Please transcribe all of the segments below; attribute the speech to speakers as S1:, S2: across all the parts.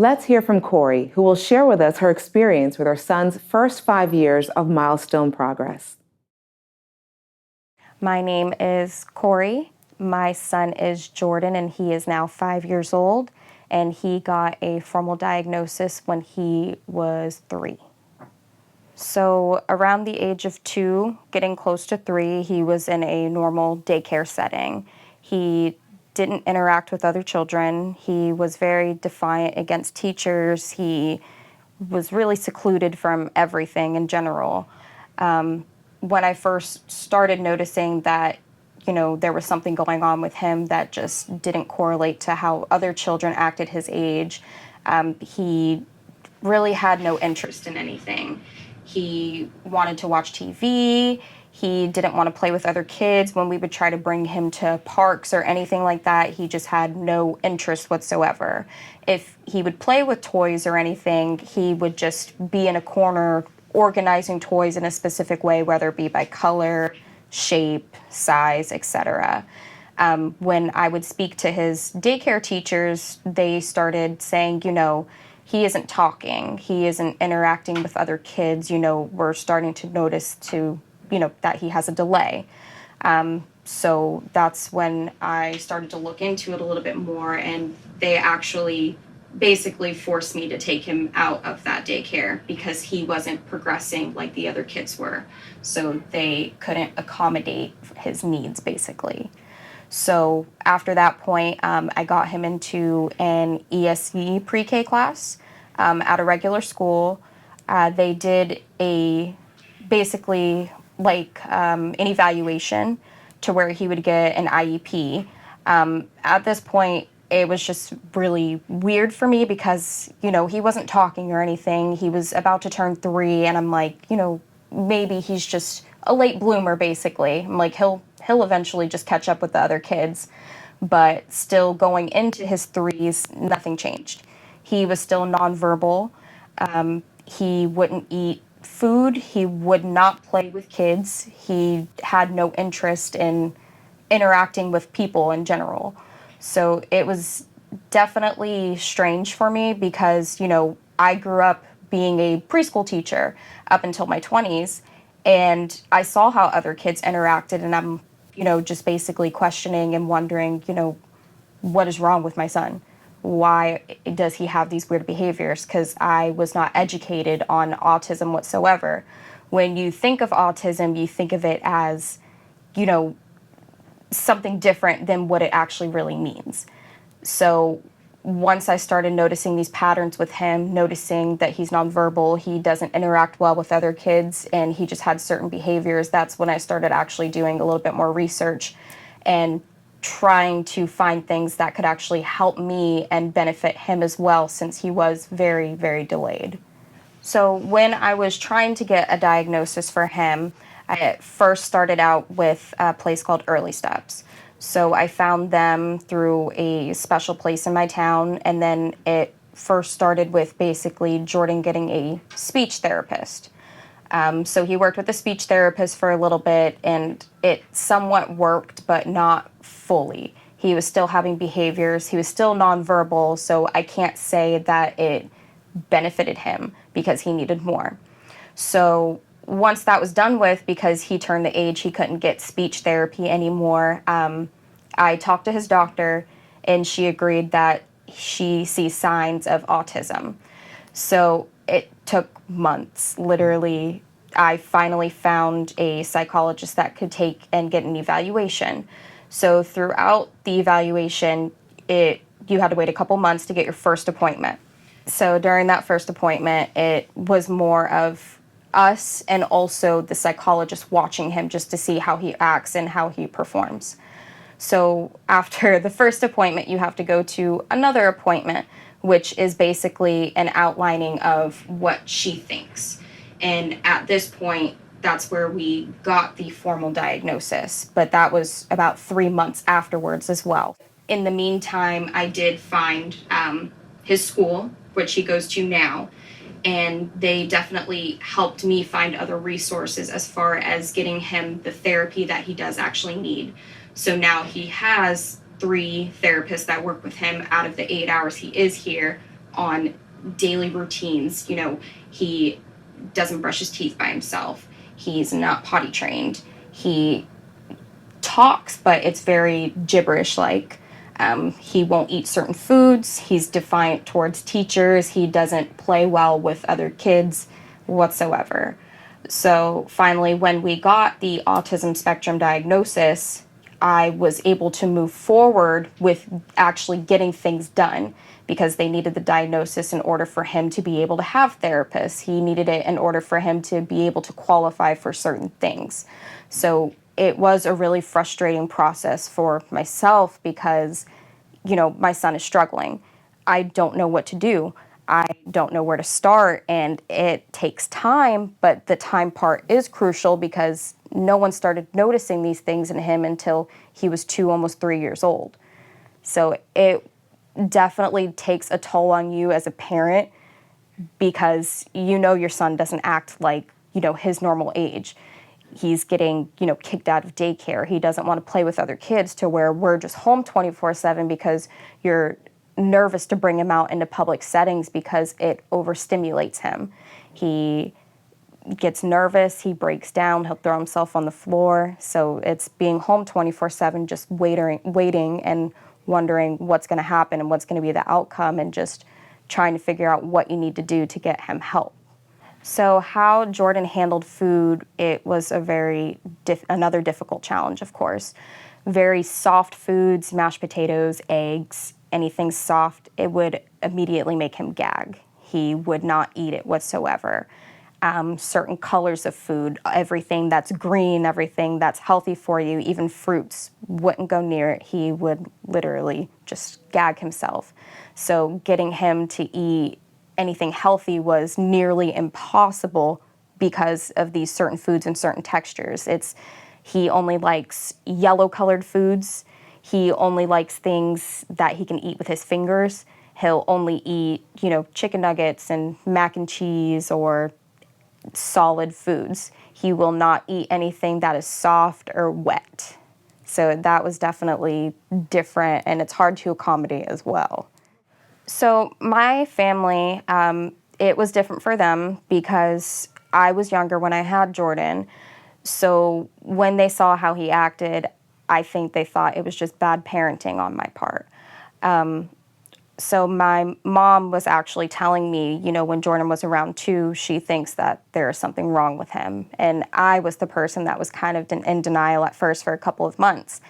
S1: Let's hear from Cori, who will share with us her experience with her son's first 5 years of milestone progress.
S2: My name is Cori. My son is Jordan, and he is now 5 years old, and he got a formal diagnosis when he was 3. So around the age of 2, getting close to 3, he was in a normal daycare setting. He didn't interact with other children. He was very defiant against teachers. He was really secluded from everything in general. When I first started noticing that, there was something going on with him that just didn't correlate to how other children acted his age, he really had no interest in anything. He wanted to watch TV. He didn't want to play with other kids. When we would try to bring him to parks or anything like that, he just had no interest whatsoever. If he would play with toys or anything, he would just be in a corner organizing toys in a specific way, whether it be by color, shape, size, etc. When I would speak to his daycare teachers, they started saying, he isn't talking, he isn't interacting with other kids, we're starting to notice that he has a delay. So that's when I started to look into it a little bit more, and they actually basically forced me to take him out of that daycare because he wasn't progressing like the other kids were. So they couldn't accommodate his needs, basically. So after that point, I got him into an ESV pre-K class at a regular school. They did basically an evaluation to where he would get an IEP. At this point, it was just really weird for me because, he wasn't talking or anything. He was about to turn 3, and I'm like, maybe he's just a late bloomer, basically. I'm like, he'll eventually just catch up with the other kids. But still going into his 3s, nothing changed. He was still nonverbal. He wouldn't eat food. He would not play with kids. He had no interest in interacting with people in general. So it was definitely strange for me because, I grew up being a preschool teacher up until my 20s, and I saw how other kids interacted, and I'm, just basically questioning and wondering, what is wrong with my son? Why does he have these weird behaviors? Because I was not educated on autism whatsoever. When you think of autism, you think of it as, something different than what it actually really means. So once I started noticing these patterns with him, noticing that he's nonverbal, he doesn't interact well with other kids, and he just had certain behaviors, that's when I started actually doing a little bit more research and trying to find things that could actually help me and benefit him as well, since he was very, very delayed. So when I was trying to get a diagnosis for him, I first started out with a place called Early Steps. So I found them through a special place in my town, and then it first started with basically Jordan getting a speech therapist. So he worked with a speech therapist for a little bit, and it somewhat worked, but not fully. He was still having behaviors. He was still nonverbal, so I can't say that it benefited him because he needed more. So once that was done with, because he turned the age he couldn't get speech therapy anymore, I talked to his doctor, and she agreed that she sees signs of autism. So it took months, literally. I finally found a psychologist that could take and get an evaluation. So throughout the evaluation, you had to wait a couple months to get your first appointment. So during that first appointment, it was more of us and also the psychologist watching him just to see how he acts and how he performs. So after the first appointment, you have to go to another appointment, which is basically an outlining of what she thinks. And at this point, that's where we got the formal diagnosis. But that was about 3 months afterwards as well. In the meantime, I did find his school, which he goes to now, and they definitely helped me find other resources as far as getting him the therapy that he does actually need. So now he has 3 therapists that work with him out of the 8 hours he is here, on daily routines. He doesn't brush his teeth by himself. He's not potty trained. He talks, but it's very gibberish like. He won't eat certain foods. He's defiant towards teachers. He doesn't play well with other kids whatsoever. So finally, when we got the autism spectrum diagnosis, I was able to move forward with actually getting things done because they needed the diagnosis in order for him to be able to have therapists. He needed it in order for him to be able to qualify for certain things. So it was a really frustrating process for myself because, my son is struggling. I don't know what to do. I don't know where to start, and it takes time, but the time part is crucial because no one started noticing these things in him until he was 2, almost 3 years old. So it definitely takes a toll on you as a parent because your son doesn't act like, his normal age. He's getting, kicked out of daycare. He doesn't want to play with other kids to where we're just home 24/7 because you're nervous to bring him out into public settings because it overstimulates him. He gets nervous, he breaks down, he'll throw himself on the floor. So it's being home 24/7, just waiting and wondering what's going to happen and what's going to be the outcome and just trying to figure out what you need to do to get him help. So how Jordan handled food, it was another difficult challenge, of course. Very soft foods, mashed potatoes, eggs, anything soft, it would immediately make him gag. He would not eat it whatsoever. Certain colors of food, everything that's green, everything that's healthy for you, even fruits, wouldn't go near it. He would literally just gag himself. So getting him to eat anything healthy was nearly impossible because of these certain foods and certain textures. He only likes yellow colored foods. He only likes things that he can eat with his fingers. He'll only eat, chicken nuggets and mac and cheese or solid foods. He will not eat anything that is soft or wet. So that was definitely different, and it's hard to accommodate as well. So my family, it was different for them because I was younger when I had Jordan. So when they saw how he acted, I think they thought it was just bad parenting on my part. So my mom was actually telling me, when Jordan was around 2, she thinks that there is something wrong with him. And I was the person that was kind of in denial at first for a couple of months.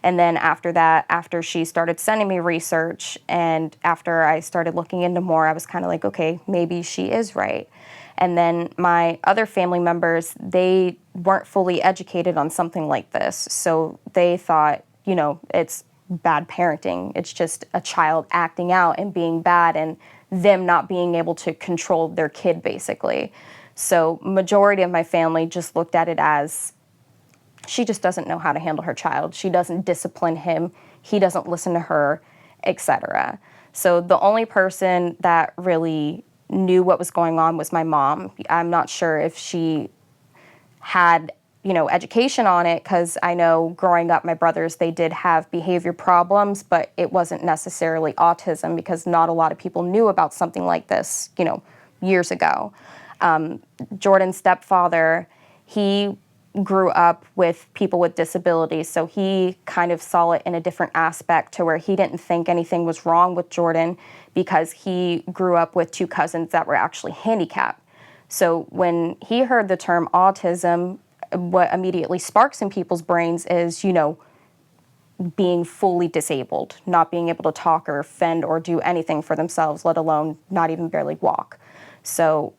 S2: And then after that, after she started sending me research and after I started looking into more, I was kind of like, okay, maybe she is right. And then my other family members, they weren't fully educated on something like this. So they thought, it's bad parenting. It's just a child acting out and being bad and them not being able to control their kid, basically. So majority of my family just looked at it as she just doesn't know how to handle her child. She doesn't discipline him. He doesn't listen to her, etc. So the only person that really knew what was going on was my mom. I'm not sure if she had education on it because I know growing up, my brothers, they did have behavior problems, but it wasn't necessarily autism because not a lot of people knew about something like this, years ago. Jordan's stepfather, he grew up with people with disabilities, so he kind of saw it in a different aspect to where he didn't think anything was wrong with Jordan because he grew up with 2 cousins that were actually handicapped. So when he heard the term autism, what immediately sparks in people's brains is, being fully disabled, not being able to talk or fend or do anything for themselves, let alone not even barely walk. So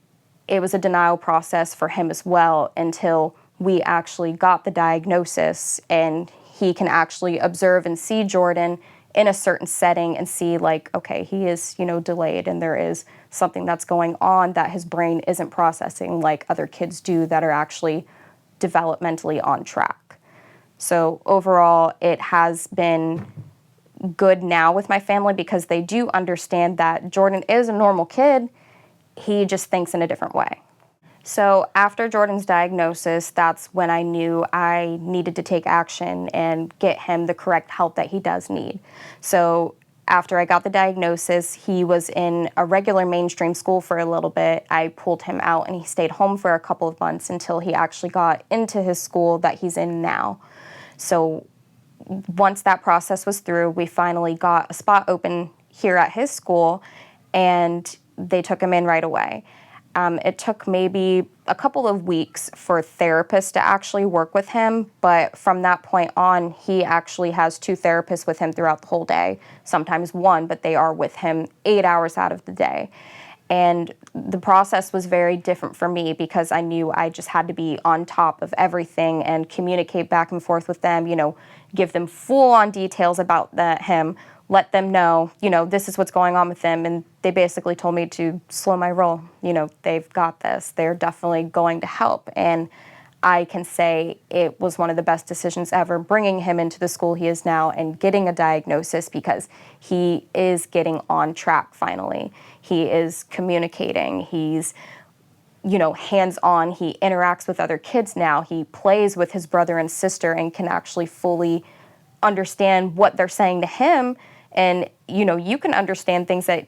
S2: it was a denial process for him as well until we actually got the diagnosis and he can actually observe and see Jordan in a certain setting and see like, okay, he is, delayed and there is something that's going on that his brain isn't processing like other kids do that are actually developmentally on track. So overall, it has been good now with my family because they do understand that Jordan is a normal kid. He just thinks in a different way. So after Jordan's diagnosis, that's when I knew I needed to take action and get him the correct help that he does need. So after I got the diagnosis, he was in a regular mainstream school for a little bit. I pulled him out and he stayed home for a couple of months until he actually got into his school that he's in now. So once that process was through, we finally got a spot open here at his school, and they took him in right away. It took maybe a couple of weeks for therapists to actually work with him, but from that point on, he actually has 2 therapists with him throughout the whole day, sometimes 1, but they are with him 8 hours out of the day. And the process was very different for me because I knew I just had to be on top of everything and communicate back and forth with them, give them full-on details about him, let them know, this is what's going on with them. And they basically told me to slow my roll. They've got this. They're definitely going to help. And I can say it was one of the best decisions ever, bringing him into the school he is now and getting a diagnosis, because he is getting on track finally. He is communicating. He's, hands-on. He interacts with other kids now. He plays with his brother and sister and can actually fully understand what they're saying to him. And, you can understand things that,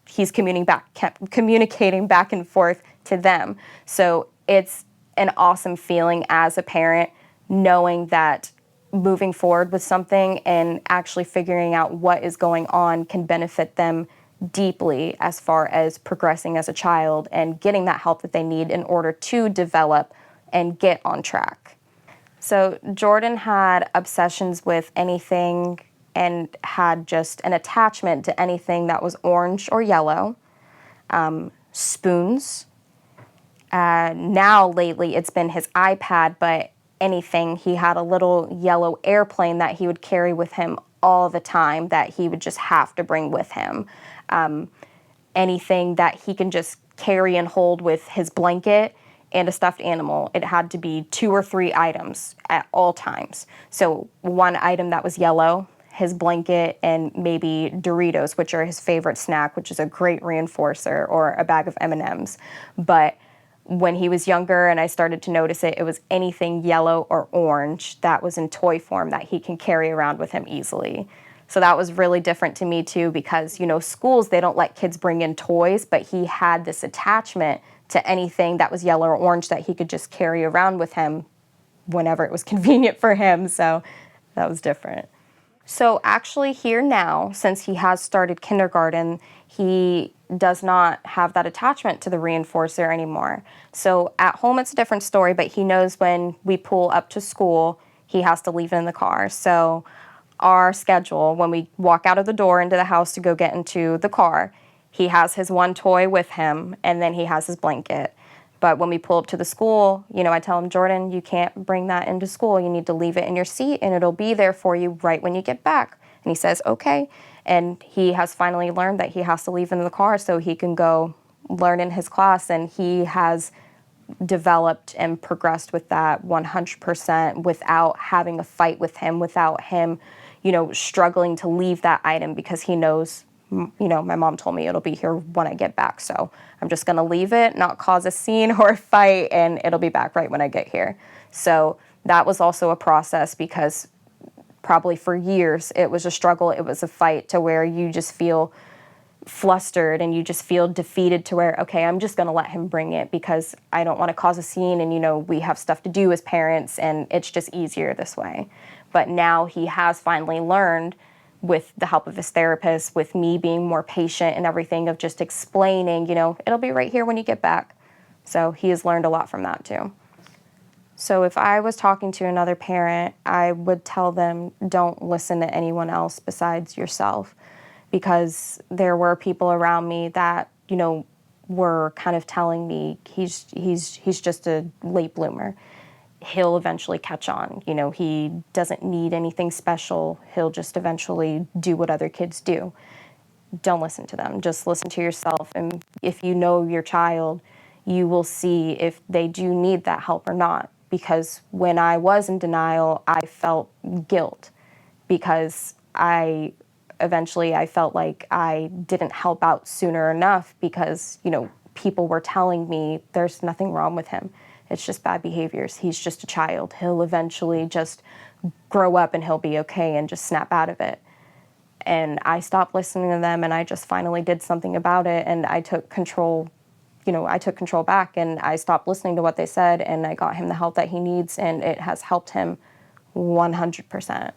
S2: he's communicating back and forth to them. So it's an awesome feeling as a parent, knowing that moving forward with something and actually figuring out what is going on can benefit them deeply as far as progressing as a child and getting that help that they need in order to develop and get on track. So Jordan had obsessions with anything and had just an attachment to anything that was orange or yellow. Spoons. Now lately it's been his iPad, but anything. He had a little yellow airplane that he would carry with him all the time that he would just have to bring with him. Anything that he can just carry and hold with his blanket and a stuffed animal. It had to be 2 or 3 items at all times. So one item that was yellow, his blanket, and maybe Doritos, which are his favorite snack, which is a great reinforcer, or a bag of M&Ms. But when he was younger and I started to notice it, it was anything yellow or orange that was in toy form that he can carry around with him easily. So that was really different to me too, because, schools, they don't let kids bring in toys, but he had this attachment to anything that was yellow or orange that he could just carry around with him whenever it was convenient for him. So that was different. So actually here now, since he has started kindergarten, he does not have that attachment to the reinforcer anymore. So at home it's a different story, but he knows when we pull up to school, he has to leave it in the car. So our schedule, when we walk out of the door into the house to go get into the car, he has his one toy with him, and then he has his blanket. But when we pull up to the school, I tell him, Jordan, you can't bring that into school. You need to leave it in your seat, and it'll be there for you right when you get back. And he says, okay. And he has finally learned that he has to leave in the car so he can go learn in his class, and he has developed and progressed with that 100% without having a fight with him, without him, struggling to leave that item, because he knows, my mom told me it'll be here when I get back. So I'm just going to leave it, not cause a scene or a fight, and it'll be back right when I get here. So that was also a process, because probably for years it was a struggle. It was a fight to where you just feel flustered and you just feel defeated to where, okay, I'm just going to let him bring it because I don't want to cause a scene, and we have stuff to do as parents, and it's just easier this way. But now he has finally learned, with the help of his therapist, with me being more patient and everything, of just explaining, it'll be right here when you get back. So he has learned a lot from that too. So if I was talking to another parent, I would tell them, don't listen to anyone else besides yourself, because there were people around me that, were kind of telling me he's just a late bloomer. He'll eventually catch on. He doesn't need anything special. He'll just eventually do what other kids do. Don't listen to them. Just listen to yourself. And if you know your child, you will see if they do need that help or not. Because when I was in denial, I felt guilt, because I felt like I didn't help out sooner enough, because, people were telling me there's nothing wrong with him. It's just bad behaviors. He's just a child. He'll eventually just grow up and he'll be okay and just snap out of it. And I stopped listening to them, and I just finally did something about it, and I took control. I took control back, and I stopped listening to what they said, and I got him the help that he needs, and it has helped him 100%.